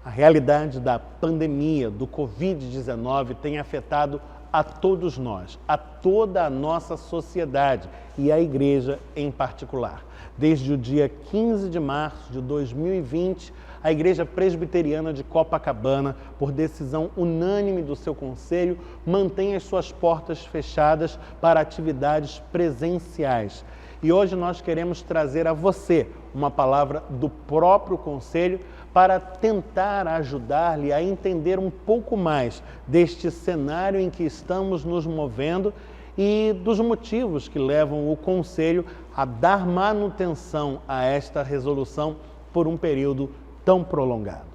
A realidade da pandemia do Covid-19 tem afetado a todos nós, a toda a nossa sociedade e a igreja em particular. Desde o dia 15 de março de 2020, a Igreja Presbiteriana de Copacabana, por decisão unânime do seu conselho, mantém as suas portas fechadas para atividades presenciais. E hoje nós queremos trazer a você uma palavra do próprio conselho para tentar ajudar-lhe a entender um pouco mais deste cenário em que estamos nos movendo e dos motivos que levam o conselho a dar manutenção a esta resolução por um período tão prolongado.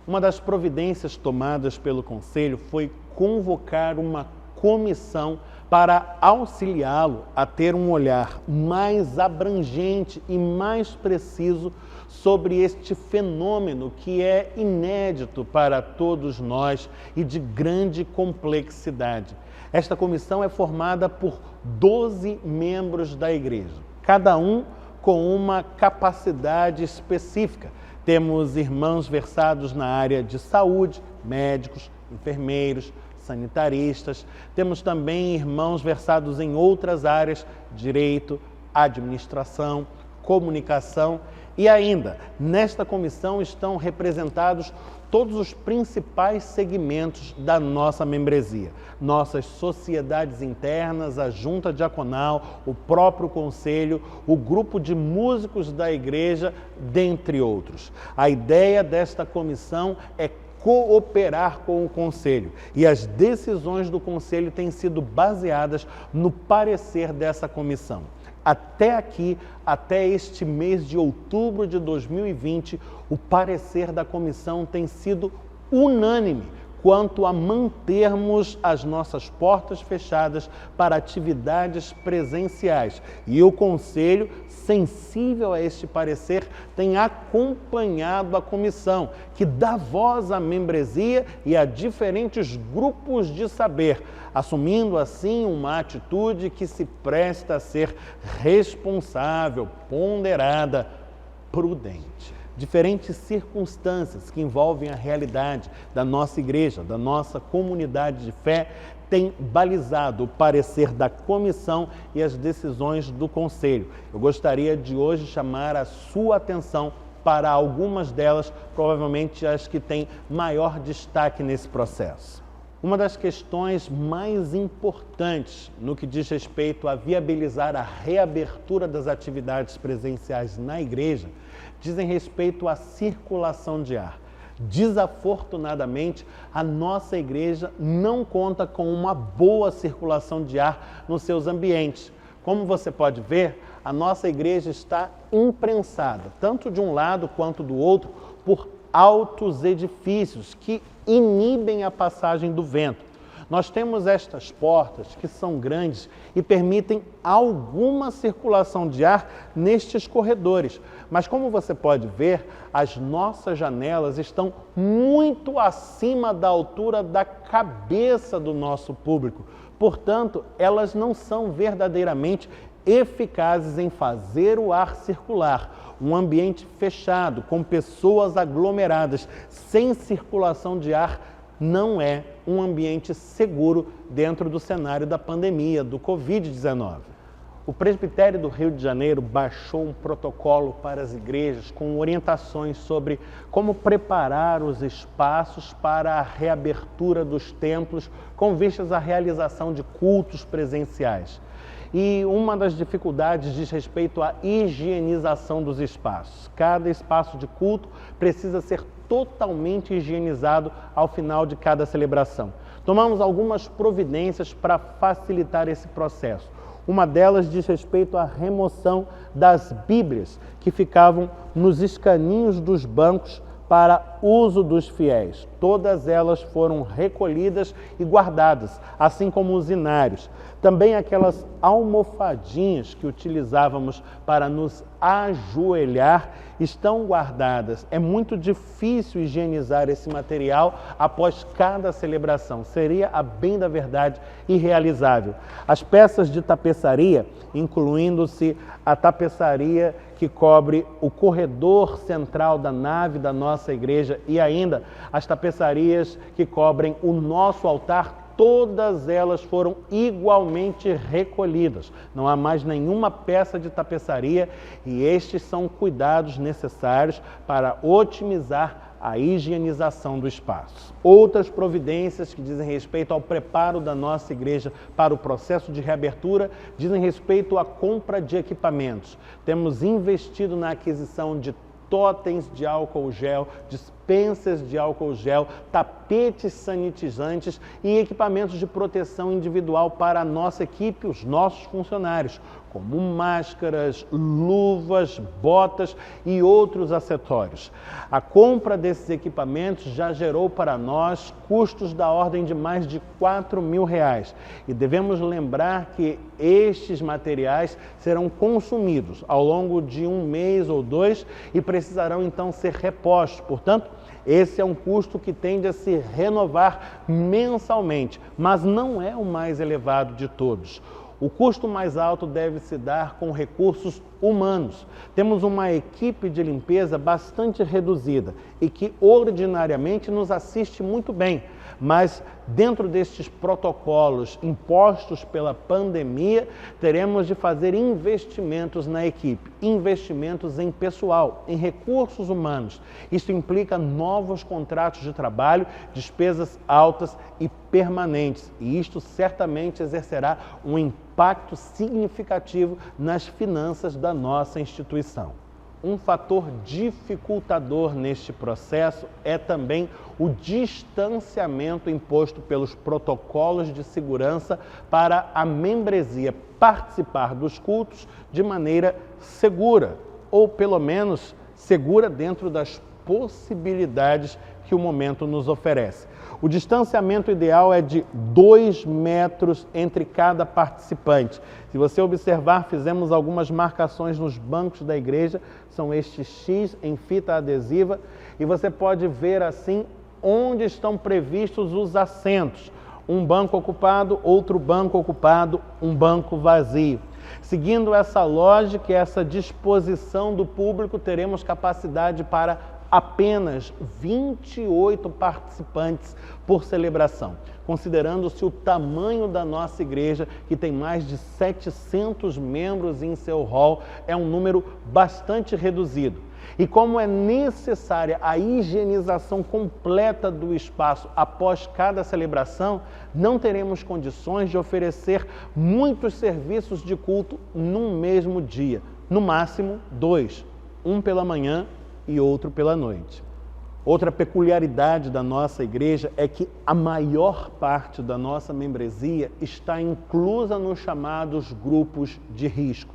Uma das providências tomadas pelo conselho foi convocar uma comissão para auxiliá-lo a ter um olhar mais abrangente e mais preciso sobre este fenômeno que é inédito para todos nós e de grande complexidade. Esta comissão é formada por 12 membros da igreja, cada um com uma capacidade específica. Temos irmãos versados na área de saúde, médicos, enfermeiros, sanitaristas. Temos também irmãos versados em outras áreas, direito, administração, comunicação. E ainda, nesta comissão estão representados todos os principais segmentos da nossa membresia. Nossas sociedades internas, a junta diaconal, o próprio conselho, o grupo de músicos da igreja, dentre outros. A ideia desta comissão é cooperar com o conselho e as decisões do conselho têm sido baseadas no parecer dessa comissão. Até aqui, até este mês de outubro de 2020, o parecer da comissão tem sido unânime quanto a mantermos as nossas portas fechadas para atividades presenciais. E o conselho, sensível a este parecer, tem acompanhado a comissão, que dá voz à membresia e a diferentes grupos de saber, assumindo assim uma atitude que se presta a ser responsável, ponderada, prudente. Diferentes circunstâncias que envolvem a realidade da nossa igreja, da nossa comunidade de fé, têm balizado o parecer da comissão e as decisões do conselho. Eu gostaria de hoje chamar a sua atenção para algumas delas, provavelmente as que têm maior destaque nesse processo. Uma das questões mais importantes no que diz respeito a viabilizar a reabertura das atividades presenciais na igreja dizem respeito à circulação de ar. Desafortunadamente, a nossa igreja não conta com uma boa circulação de ar nos seus ambientes. Como você pode ver, a nossa igreja está imprensada, tanto de um lado quanto do outro, por altos edifícios que inibem a passagem do vento. Nós temos estas portas que são grandes e permitem alguma circulação de ar nestes corredores. Mas como você pode ver, as nossas janelas estão muito acima da altura da cabeça do nosso público. Portanto, elas não são verdadeiramente eficazes em fazer o ar circular. Um ambiente fechado, com pessoas aglomeradas, sem circulação de ar, não é um ambiente seguro dentro do cenário da pandemia, do Covid-19. O Presbitério do Rio de Janeiro baixou um protocolo para as igrejas com orientações sobre como preparar os espaços para a reabertura dos templos com vistas à realização de cultos presenciais. E uma das dificuldades diz respeito à higienização dos espaços. Cada espaço de culto precisa ser totalmente higienizado ao final de cada celebração. Tomamos algumas providências para facilitar esse processo. Uma delas diz respeito à remoção das Bíblias que ficavam nos escaninhos dos bancos para uso dos fiéis. Todas elas foram recolhidas e guardadas, assim como os inários. Também aquelas almofadinhas que utilizávamos para nos ajoelhar estão guardadas. É muito difícil higienizar esse material após cada celebração. Seria, a bem da verdade, irrealizável. As peças de tapeçaria, incluindo-se a tapeçaria que cobre o corredor central da nave da nossa igreja e ainda as tapeçarias que cobrem o nosso altar, todas elas foram igualmente recolhidas. Não há mais nenhuma peça de tapeçaria e estes são cuidados necessários para otimizar a higienização do espaço. Outras providências que dizem respeito ao preparo da nossa igreja para o processo de reabertura dizem respeito à compra de equipamentos. Temos investido na aquisição de totens de álcool gel, dispensas de álcool gel, tapetes sanitizantes e equipamentos de proteção individual para a nossa equipe, os nossos funcionários, como máscaras, luvas, botas e outros acessórios. A compra desses equipamentos já gerou para nós custos da ordem de mais de R$4.000 e devemos lembrar que estes materiais serão consumidos ao longo de um mês ou dois e precisarão então ser repostos. Portanto, esse é um custo que tende a se renovar mensalmente, mas não é o mais elevado de todos. O custo mais alto deve se dar com recursos humanos. Temos uma equipe de limpeza bastante reduzida e que ordinariamente nos assiste muito bem, mas dentro destes protocolos impostos pela pandemia, teremos de fazer investimentos na equipe, investimentos em pessoal, em recursos humanos. Isso implica novos contratos de trabalho, despesas altas e permanentes, e isto certamente exercerá um impacto significativo nas finanças da nossa instituição. Um fator dificultador neste processo é também o distanciamento imposto pelos protocolos de segurança para a membresia participar dos cultos de maneira segura, ou pelo menos segura dentro das possibilidades que o momento nos oferece. O distanciamento ideal é de 2 metros entre cada participante. Se você observar, fizemos algumas marcações nos bancos da igreja, são estes X em fita adesiva, e você pode ver assim onde estão previstos os assentos. Um banco ocupado, outro banco ocupado, um banco vazio. Seguindo essa lógica e essa disposição do público, teremos capacidade para apenas 28 participantes por celebração. Considerando-se o tamanho da nossa igreja, que tem mais de 700 membros em seu hall, é um número bastante reduzido. E como é necessária a higienização completa do espaço após cada celebração, não teremos condições de oferecer muitos serviços de culto num mesmo dia. No máximo 2, um pela manhã e outro pela noite. Outra peculiaridade da nossa igreja é que a maior parte da nossa membresia está inclusa nos chamados grupos de risco.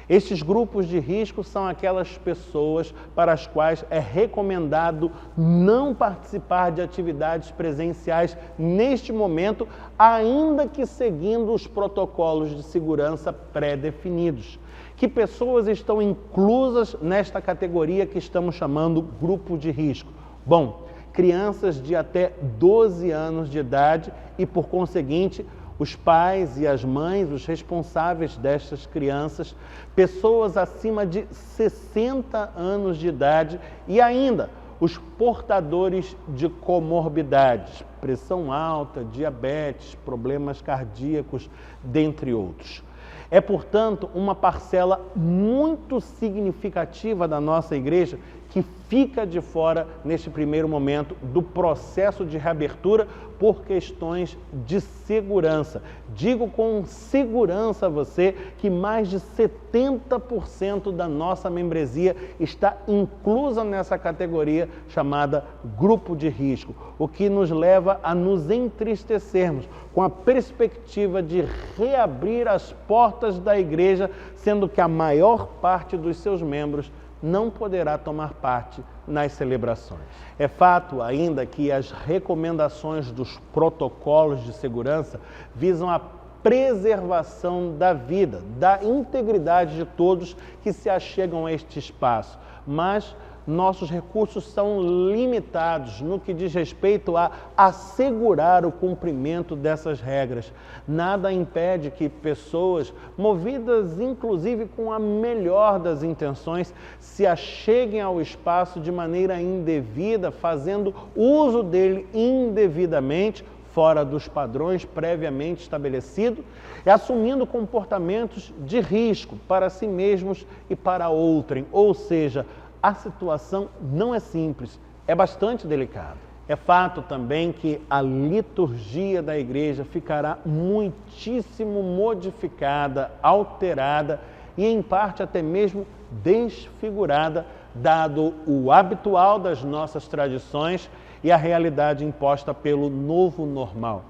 Estes grupos de risco são aquelas pessoas para as quais é recomendado não participar de atividades presenciais neste momento, ainda que seguindo os protocolos de segurança pré-definidos. Que pessoas estão inclusas nesta categoria que estamos chamando grupo de risco? Bom, crianças de até 12 anos de idade e, por conseguinte, os pais e as mães, os responsáveis destas crianças, pessoas acima de 60 anos de idade e ainda os portadores de comorbidades, pressão alta, diabetes, problemas cardíacos, dentre outros. É, portanto, uma parcela muito significativa da nossa igreja que fica de fora, neste primeiro momento, do processo de reabertura por questões de segurança. Digo com segurança a você que mais de 70% da nossa membresia está inclusa nessa categoria chamada grupo de risco, o que nos leva a nos entristecermos com a perspectiva de reabrir as portas da igreja, sendo que a maior parte dos seus membros não poderá tomar parte nas celebrações. É fato ainda que as recomendações dos protocolos de segurança visam a preservação da vida, da integridade de todos que se achegam a este espaço, mas nossos recursos são limitados no que diz respeito a assegurar o cumprimento dessas regras. Nada impede que pessoas, movidas inclusive com a melhor das intenções, se acheguem ao espaço de maneira indevida, fazendo uso dele indevidamente, fora dos padrões previamente estabelecidos, e assumindo comportamentos de risco para si mesmos e para outrem. Ou seja, a situação não é simples, é bastante delicada. É fato também que a liturgia da igreja ficará muitíssimo modificada, alterada e em parte até mesmo desfigurada, dado o habitual das nossas tradições e a realidade imposta pelo novo normal.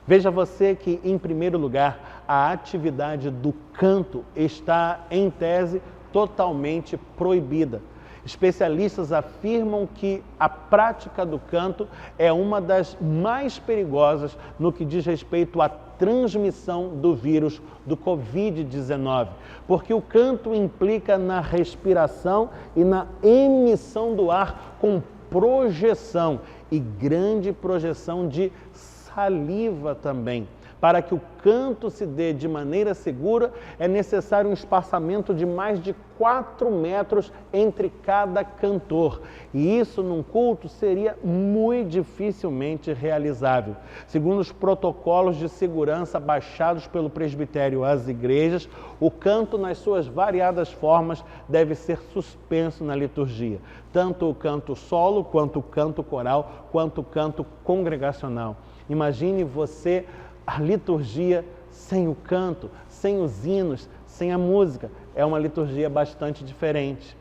Veja você que, em primeiro lugar, a atividade do canto está, em tese, totalmente proibida. Especialistas afirmam que a prática do canto é uma das mais perigosas no que diz respeito à transmissão do vírus do Covid-19, porque o canto implica na respiração e na emissão do ar com projeção e grande projeção de saliva também. Para que o canto se dê de maneira segura, é necessário um espaçamento de mais de 4 metros entre cada cantor. E isso, num culto, seria muito dificilmente realizável. Segundo os protocolos de segurança baixados pelo presbitério às igrejas, o canto, nas suas variadas formas, deve ser suspenso na liturgia. Tanto o canto solo, quanto o canto coral, quanto o canto congregacional. Imagine você a liturgia sem o canto, sem os hinos, sem a música. É uma liturgia bastante diferente.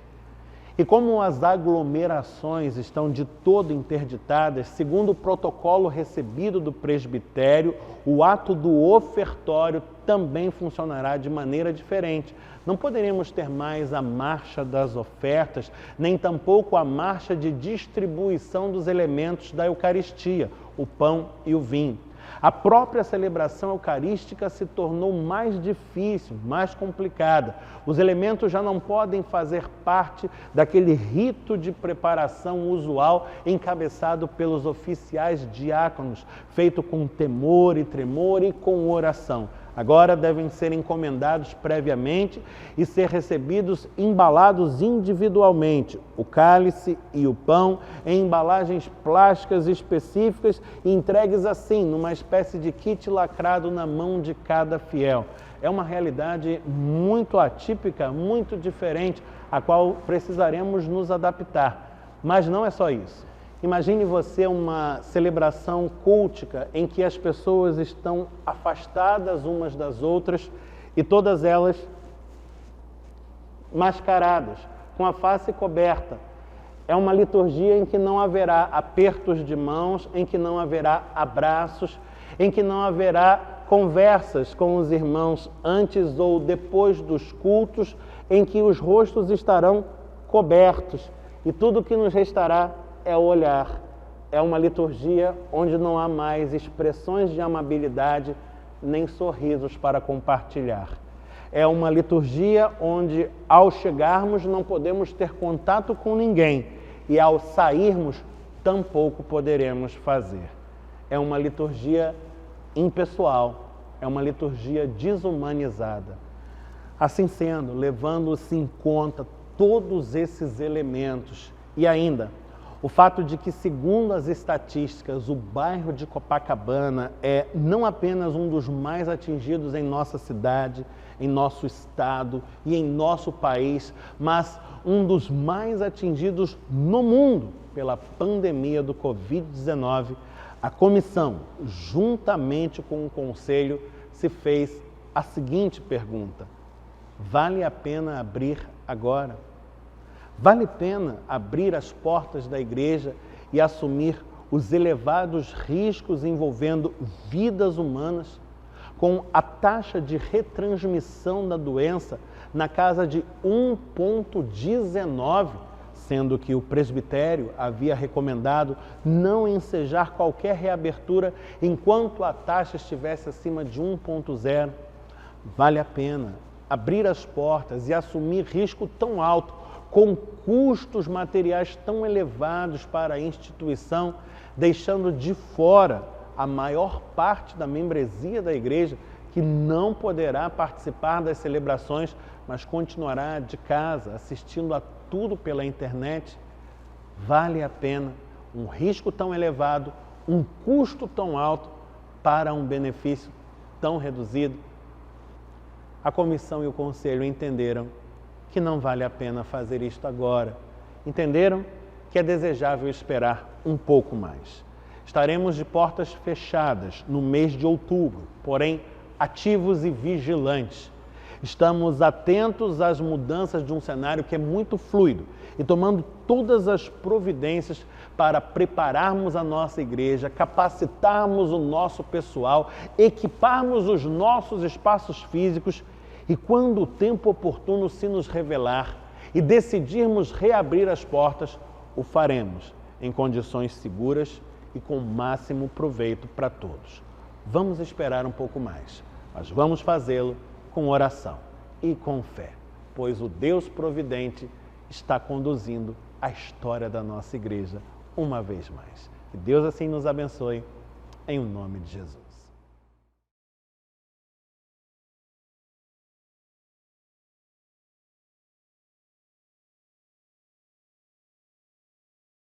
E como as aglomerações estão de todo interditadas, segundo o protocolo recebido do presbitério, o ato do ofertório também funcionará de maneira diferente. Não poderemos ter mais a marcha das ofertas, nem tampouco a marcha de distribuição dos elementos da Eucaristia, o pão e o vinho. A própria celebração eucarística se tornou mais difícil, mais complicada. Os elementos já não podem fazer parte daquele rito de preparação usual encabeçado pelos oficiais diáconos, feito com temor e tremor e com oração. Agora devem ser encomendados previamente e ser recebidos embalados individualmente, o cálice e o pão em embalagens plásticas específicas e entregues assim, numa espécie de kit lacrado na mão de cada fiel. É uma realidade muito atípica, muito diferente, a qual precisaremos nos adaptar. Mas não é só isso. Imagine você uma celebração cultica em que as pessoas estão afastadas umas das outras e todas elas mascaradas, com a face coberta. É uma liturgia em que não haverá apertos de mãos, em que não haverá abraços, em que não haverá conversas com os irmãos antes ou depois dos cultos, em que os rostos estarão cobertos e tudo o que nos restará é o olhar. É uma liturgia onde não há mais expressões de amabilidade nem sorrisos para compartilhar. É uma liturgia onde, ao chegarmos, não podemos ter contato com ninguém e, ao sairmos, tampouco poderemos fazer. É uma liturgia impessoal, é uma liturgia desumanizada. Assim sendo, levando-se em conta todos esses elementos e ainda o fato de que, segundo as estatísticas, o bairro de Copacabana é não apenas um dos mais atingidos em nossa cidade, em nosso estado e em nosso país, mas um dos mais atingidos no mundo pela pandemia do Covid-19, a comissão, juntamente com o conselho, se fez a seguinte pergunta: vale a pena abrir agora? Vale a pena abrir as portas da igreja e assumir os elevados riscos envolvendo vidas humanas, com a taxa de retransmissão da doença na casa de 1,19, sendo que o presbitério havia recomendado não ensejar qualquer reabertura enquanto a taxa estivesse acima de 1,0? Vale a pena abrir as portas e assumir risco tão alto com custos materiais tão elevados para a instituição, deixando de fora a maior parte da membresia da igreja, que não poderá participar das celebrações, mas continuará de casa, assistindo a tudo pela internet. Vale a pena um risco tão elevado, um custo tão alto para um benefício tão reduzido? A comissão e o conselho entenderam que não vale a pena fazer isto agora. Entenderam que é desejável esperar um pouco mais. Estaremos de portas fechadas no mês de outubro, porém ativos e vigilantes. Estamos atentos às mudanças de um cenário que é muito fluido e tomando todas as providências para prepararmos a nossa igreja, capacitarmos o nosso pessoal, equiparmos os nossos espaços físicos e, quando o tempo oportuno se nos revelar e decidirmos reabrir as portas, o faremos em condições seguras e com máximo proveito para todos. Vamos esperar um pouco mais, mas vamos fazê-lo com oração e com fé, pois o Deus providente está conduzindo a história da nossa igreja uma vez mais. Que Deus assim nos abençoe, em nome de Jesus.